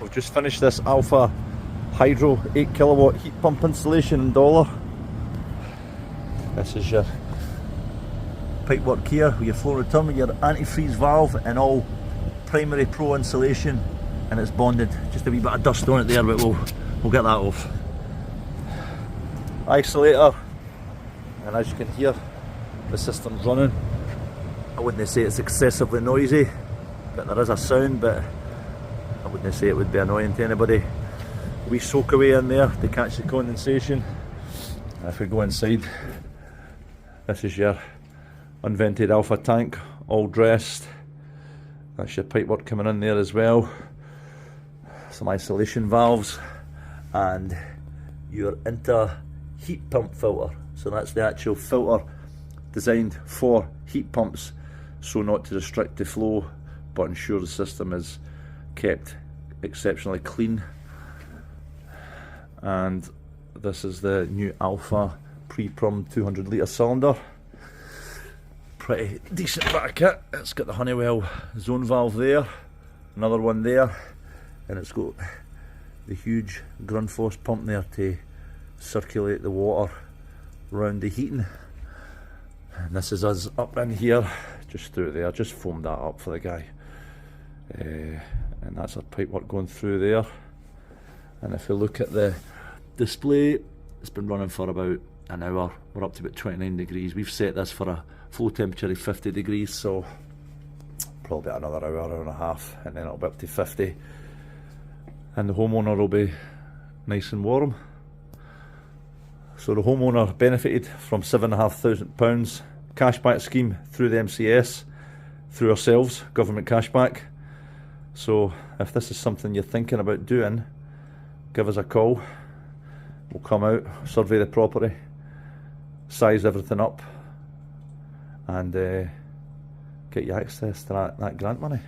We've just finished this Alpha Hydro 8 kilowatt heat pump installation in Dollar. This is your pipework here with your flow return with your antifreeze valve and all primary pro insulation, and it's bonded. Just a wee bit of dust on it there, but we'll get that off. Isolator, and as you can hear, the system's running. I wouldn't say it's excessively noisy, but there is a sound, but I wouldn't say it would be annoying to anybody. We soak away in there to catch the condensation. And if we go inside, this is your unvented Alpha tank, all dressed. That's your pipework coming in there as well. Some isolation valves and your heat pump filter. So that's the actual filter designed for heat pumps, so not to restrict the flow but ensure the system is kept exceptionally clean. And this is the new Alpha pre-prummed 200 litre cylinder. Pretty decent bit of kit. It's got the Honeywell zone valve there, another one there, and it's got the huge Grundfos pump there to circulate the water around the heating. And this is us up in here, just through there, just foamed that up for the guy. And that's our pipework going through there. And if you look at the display, it's been running for about an hour. We're up to about 29 degrees. We've set this for a flow temperature of 50 degrees, so probably another hour and a half, and then it'll be up to 50. And the homeowner will be nice and warm. So the homeowner benefited from £7,500 cashback scheme through the MCS, through ourselves, government cashback. So if this is something you're thinking about doing, give us a call. We'll come out, survey the property, size everything up, and get you access to that grant money.